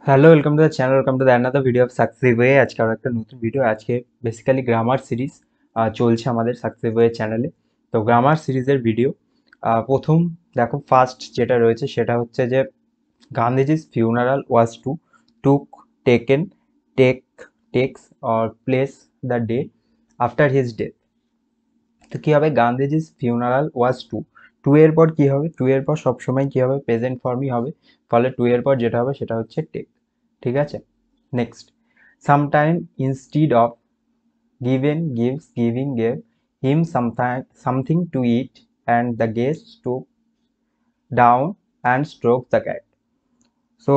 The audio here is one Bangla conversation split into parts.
Hello, welcome to the channel, welcome to the another video of success way. আজকে আরও একটা নতুন ভিডিও। আজকে বেসিক্যালি গ্রামার সিরিজ চলছে আমাদের সাকসেস ওয়ে চ্যানেলে। তো গ্রামার সিরিজের ভিডিও প্রথম দেখো, ফার্স্ট যেটা রয়েছে সেটা হচ্ছে যে গান্ধীজি's funeral was to took taken take takes or place the day after his death। তো কি হবে, গান্ধীজি's funeral was to, টু এর পর কি হবে, টু এর পর সবসময় কি হবে, প্রেজেন্ট ফর্মই হবে, ফলে টু এর পর যেটা হবে সেটা হচ্ছে টেক। ঠিক আছে, next, sometime instead of given gives giving gave him sometime something to eat and the guest took down and stroked the cat। So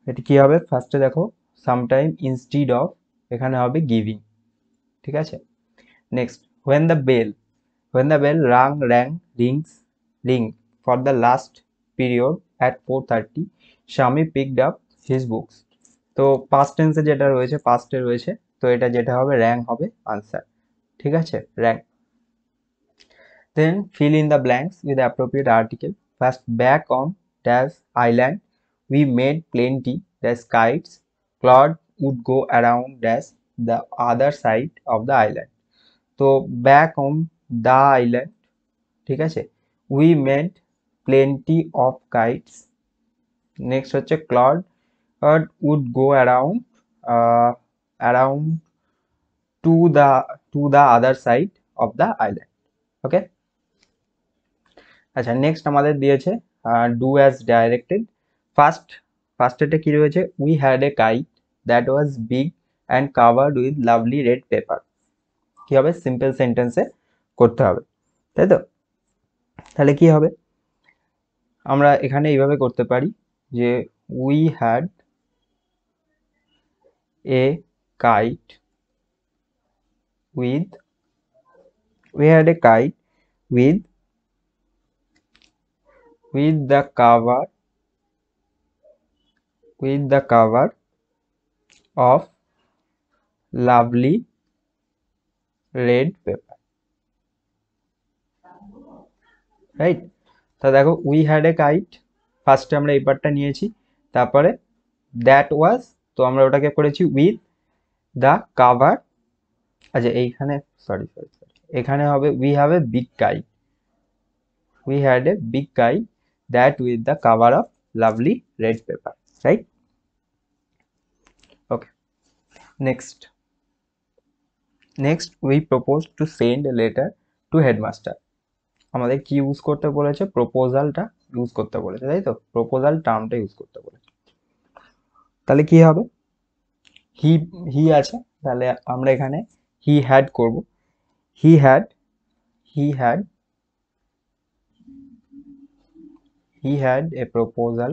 এটা কি হবে, ফার্স্টে দেখো সামটাইম ইনস্টিড অফ, এখানে হবে গিভিং। ঠিক আছে, next, when the bell rings ring for the last period at 4:30, Shami picked up his books। তো পাস্ট টেন্সে যেটা রয়েছে, পাস্টে রয়েছে, তো এটা যেটা হবে র্যাং হবে আনসার। ঠিক আছে, rang. Then fill in the blanks with the appropriate article. First, back on Dash Island, we made plenty Dash kites. Claude would go around Dash the other side of the island। তো back on the island, ঠিক আছে, we made plenty of kites। Next হচ্ছে Claude would go around to the other side of the island। ওকে, আচ্ছা, নেক্সট আমাদের দিয়েছে ডু অ্যাজ ডাইরেক্টেড। ফার্স্টেটা কি রয়েছে, we had a kite that was big and covered with lovely red paper. কি হবে, সিম্পল সেন্টেন্সে করতে হবে, তাই তো? তাহলে কি হবে, আমরা এখানে এইভাবে করতে পারি যে we had a kite with we had a kite with with the cover with the cover of lovely red paper. Right, তা দেখো উই হ্যাড এ কাইট, ফার্স্টে আমরা এই পার্টটা নিয়েছি, তারপরে দ্যাট ওয়াজ, তো আমরা ওটাকে করেছি উইথ দ্য কাভার। আচ্ছা এইখানে, সরি সরি সরি, এখানে হবে we have a big kite, we had a big kite that with the cover of lovely red paper. Right, okay, next we propose to send a letter to headmaster. আমাদের কি ইউজ করতে বলেছে, প্রপোজালটা ইউজ করতে বলেছে, তাই তো? প্রপোজাল টার্মটা ইউজ করতে বলেছে। তাহলে কি হবে, হি হি আছে, তাহলে আমরা এখানে হি হ্যাড করব। He had he had he had a proposal,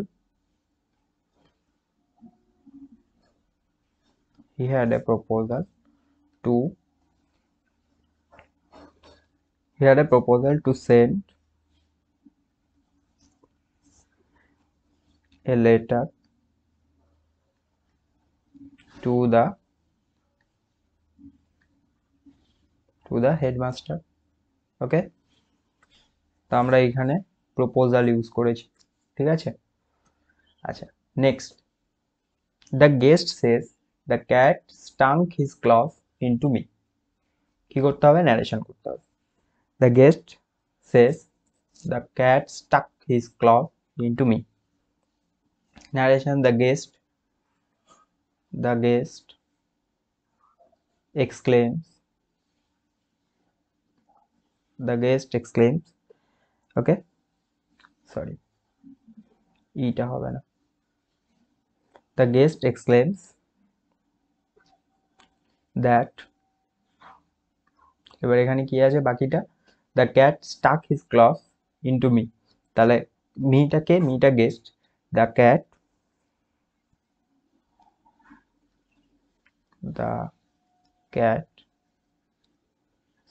he had a proposal to he had a proposal to send a letter to the headmaster। Okay, তো আমরা এখানে প্রপোজাল ইউজ করেছি। ঠিক আছে, আচ্ছা, next, the guest says the cat stunk his cloth into me. কি করতে হবে, ন্যারেশন করতে হবে। The guest says the cat stuck his cloth into me. Narration, the guest exclaims, okay, sorry, ইটা হবে না, the guest exclaims that, এবার এখানে কি আছে বাকিটা, the cat stuck his claws into me। তাহলে মিটা guest, the cat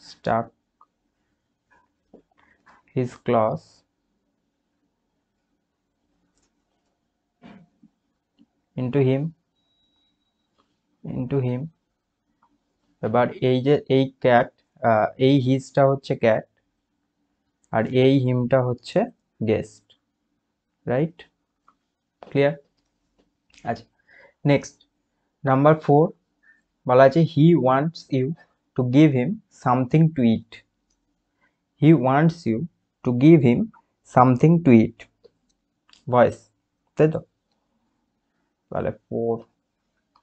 stuck his claws into him। এবার এই যে এই ক্যাট, এই হিজটা হচ্ছে ক্যাট, আর এই হিমটা হচ্ছে গেস্ট। Right, clear? আচ্ছা, নেক্সট নাম্বার 4 বলা আছে he wants you to give him something to eat. He wants you to give him something to eat, voice, তাই তো? তাহলে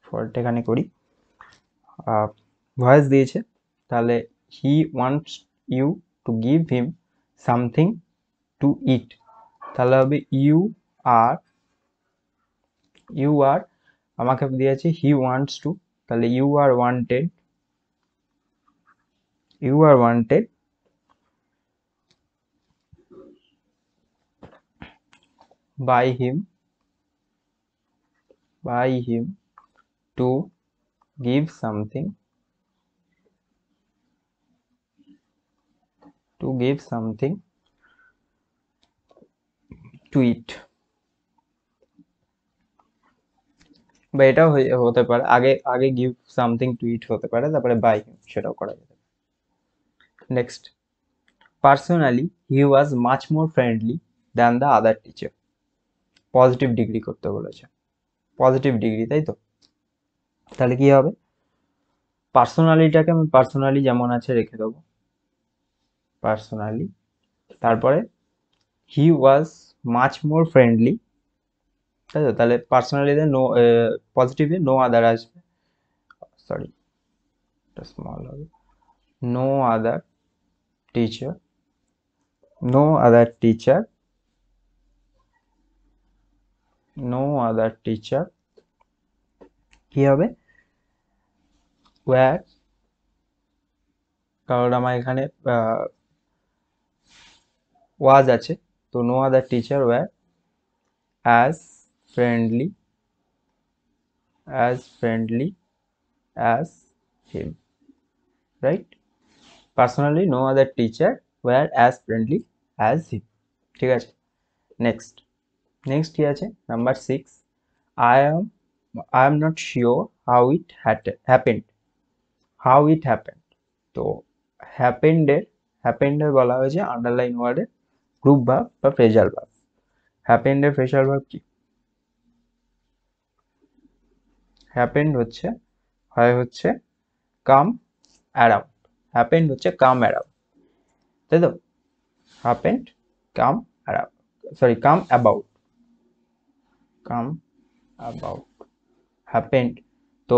ফোরটা এখানে করি, ভয়েস দিয়েছে, তাহলে he wants you to give him something to eat, তাহলে হবে ইউ আর আমাকে দিয়েছে হি ওয়ান্টস টু, তাহলে you are wanted by him to give something to ইট। বা এটাও হতে পারে, আগে আগে গিভ সামথিং টু ইট হতে পারে, তারপরে বাই হিম, সেটাও করা যেতে পারে। Next, personally he was much more friendly than the other teacher. Positive degree করতে বলেছে, পজিটিভ ডিগ্রি, তাই তো? তাহলে কি হবে, পার্সোনালিটাকে আমি পার্সোনালি যেমন আছে রেখে দেবো, পার্সোনালি, তারপরে হি ওয়াজ মাচ মোর ফ্রেন্ডলি, তাই তো? তাহলে পার্সোনালিতে নো, পজিটিভে নো আদার আসবে, সরি স্মল হবে, no other teacher, no other teacher, no other teacher, কি হবে, ওয়ার, কারণ আমার এখানে ওয়াজ আছে, তো no other teacher were as friendly as him, right? Personally no other teacher were as friendly as him, ঠিক আছে? নেক্সট কি আছে, number 6, I am not sure how it happened. তো হ্যাপেন্ডের বলা হয়েছে আন্ডারলাইন ওয়ার্ডের গ্রুপ ভার্ব বা ফ্রেজাল ভার্ব। হ্যাপেন্ডের ফ্রেজাল ভার্ব কি? হ্যাপেন্ড হচ্ছে কাম অ্যারাউন্ড, হ্যাপেন্ড হচ্ছে কাম অ্যারাউন্ড, তাই তো? Happened come around, sorry come about happened, তো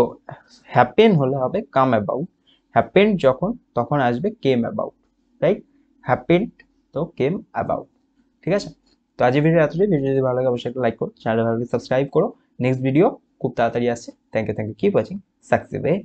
হ্যাপেন হলে হবে কাম অ্যাবাউট, হ্যাপেন্ড যখন তখন আসবে কেম অ্যাবাউট, রাইট? হ্যাপেন্ড তো কেম অ্যাবাউট, ঠিক আছে? তো আজকের ভিডিও এতটাই। ভিডিও যদি ভালো লাগে অবশ্যই একটা লাইক করো, চ্যানেল ভালো লাগে সাবস্ক্রাইব করো। নেক্সট ভিডিও খুব তাড়াতাড়ি আসছে। Thank you, keep watching success way.